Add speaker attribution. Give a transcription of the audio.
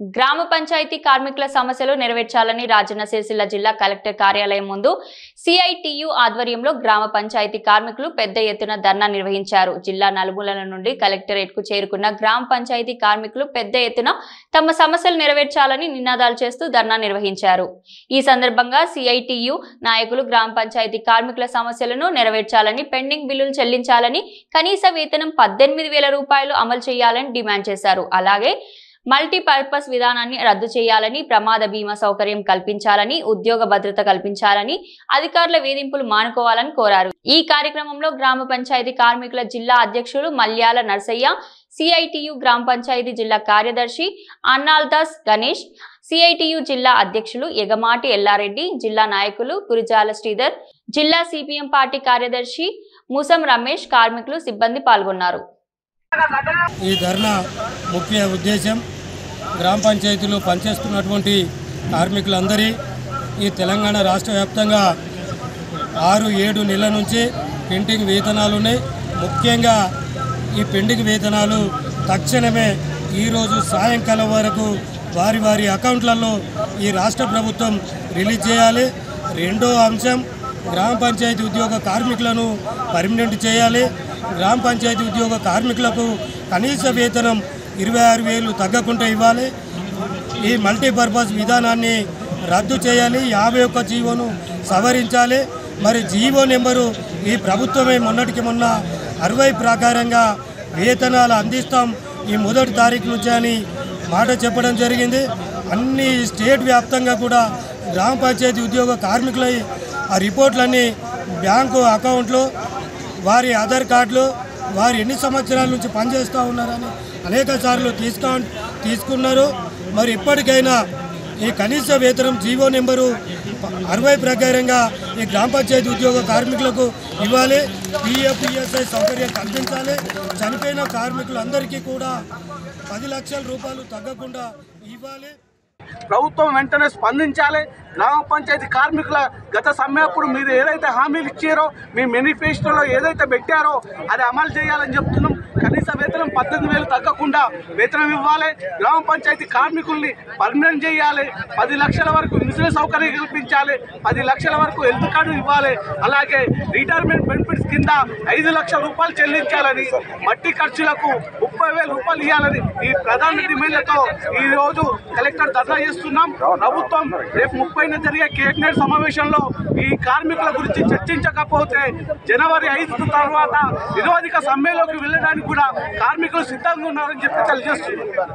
Speaker 1: గ్రామ పంచాయతీ కార్మికుల సమస్యలు నెరవేర్చాలని రాజన్న సిరిసిల్ల జిల్లా కలెక్టర్ కార్యాలయం ముందు సిఐటియు ఆధ్వర్యంలో గ్రామ పంచాయతీ కార్మికులు పెద్ద ఎత్తున ధర్నా నిర్వహించారు. జిల్లా నలుమూలల నుండి కలెక్టరేట్ కు చేరుకున్న గ్రామ పంచాయతీ కార్మికులు పెద్ద ఎత్తున తమ సమస్యలు నెరవేర్చాలని నినాదాలు చేస్తూ ధర్నా నిర్వహించారు. ఈ సందర్భంగా సిఐటియు నాయకులు గ్రామ పంచాయతీ కార్మికుల సమస్యలను నెరవేర్చాలని, పెండింగ్ బిల్లులు చెల్లించాలని, కనీస వేతనం 18,000 రూపాయలు అమలు చేయాలని డిమాండ్ చేశారు. అలాగే మల్టీపర్పస్ విధానాన్ని రద్దు చేయాలని, ప్రమాద బీమా సౌకర్యం కల్పించాలని, ఉద్యోగ భద్రత కల్పించాలని, అధికారుల వేధింపులు మానుకోవాలని కోరారు. ఈ కార్యక్రమంలో గ్రామ పంచాయతీ కార్మికుల జిల్లా అధ్యక్షులు మల్యాల నర్సయ్య, సిఐటియు గ్రామ పంచాయతీ జిల్లా కార్యదర్శి అన్నాల్దాస్ గణేష్, సిఐటియు జిల్లా అధ్యక్షులు ఎగమాటి ఎల్లారెడ్డి, జిల్లా నాయకులు గురిజాల శ్రీధర్, జిల్లా సిపిఎం పార్టీ కార్యదర్శి ముసం రమేష్, కార్మికులు, సిబ్బంది పాల్గొన్నారు.
Speaker 2: ఈ ధర్నా ముఖ్య ఉద్దేశం గ్రామ పంచాయతీలో పనిచేస్తున్నటువంటి కార్మికులందరి ఈ తెలంగాణ రాష్ట్ర వ్యాప్తంగా 6-7 నెలల నుంచి పెండింగ్ వేతనాలు ఉన్నాయి. ముఖ్యంగా ఈ పెండింగ్ వేతనాలు తక్షణమే ఈరోజు సాయంకాలం వరకు వారి వారి అకౌంట్లలో ఈ రాష్ట్ర ప్రభుత్వం రిలీజ్ చేయాలి. రెండో అంశం, గ్రామ పంచాయతీ ఉద్యోగ కార్మికులను పర్మనెంట్ చేయాలి. గ్రామ పంచాయతీ ఉద్యోగ కార్మికులకు కనీస వేతనం 26,000 తగ్గకుండా ఇవ్వాలి. ఈ మల్టీపర్పస్ విధానాన్ని రద్దు చేయాలి. 51 జీవోను సవరించాలి. మరి జీవో నెంబరు ఈ ప్రభుత్వమే మొన్నటికి మొన్న 60 ప్రకారంగా వేతనాలు అందిస్తాం ఈ 1వ తారీఖు నుంచి అని మాట చెప్పడం జరిగింది. అన్ని స్టేట్ వ్యాప్తంగా కూడా గ్రామ పంచాయతీ ఉద్యోగ కార్మికుల ఆ రిపోర్ట్లన్నీ బ్యాంకు అకౌంట్లో, వారి ఆధార్ కార్డులు, వారు ఎన్ని సంవత్సరాల నుంచి పనిచేస్తూ ఉన్నారని అనేక సార్లు తీసుకున్నారు. మరి ఇప్పటికైనా ఈ కనీస వేతనం జీవో నెంబరు 60 ప్రకారంగా ఈ గ్రామ పంచాయతీ ఉద్యోగ కార్మికులకు ఇవ్వాలి. పిఎఫ్ఈఎస్ఐ సౌకర్యం కల్పించాలి. చనిపోయిన కార్మికులందరికీ కూడా 10 లక్షల రూపాయలు తగ్గకుండా ఇవ్వాలి.
Speaker 3: ప్రభుత్వం వెంటనే స్పందించాలి. గ్రామ పంచాయతీ కార్మికుల గత సమ్మెప్పుడు మీరు ఏదైతే హామీలు ఇచ్చారో, మీ మేనిఫెస్టోలో ఏదైతే పెట్టారో అది అమలు చేయాలని చెప్తున్నాం. కనీస వేతనం 18,000 తగ్గకుండా వేతనం ఇవ్వాలి. గ్రామ పంచాయతీ కార్మికుల్ని పర్మనెంట్ చేయాలి. 10 లక్షల వరకు ఇన్సూరెన్స్ సౌకర్యం కల్పించాలి. 10 లక్షల వరకు హెల్త్ కార్డు ఇవ్వాలి. అలాగే రిటైర్మెంట్ బెనిఫిట్స్ కింద 5 లక్షల రూపాయలు చెల్లించాలని, మట్టి ఖర్చులకు 30,000 రూపాయలు ఇవ్వాలని ఈ ప్రధాన డిమాండ్లతో ఈరోజు కలెక్టర్ ధర్నా చేస్తున్నాం. ప్రభుత్వం రేపు 30న జరిగే కేబినెట్ సమావేశంలో ఈ కార్మికుల గురించి చర్చించకపోతే జనవరి 5 తర్వాత నిరోధిక సమ్మెలోకి వెళ్ళడానికి కూడా కార్మికులు సిద్ధంగా ఉన్నారని చెప్పి తెలియజేస్తున్నారు.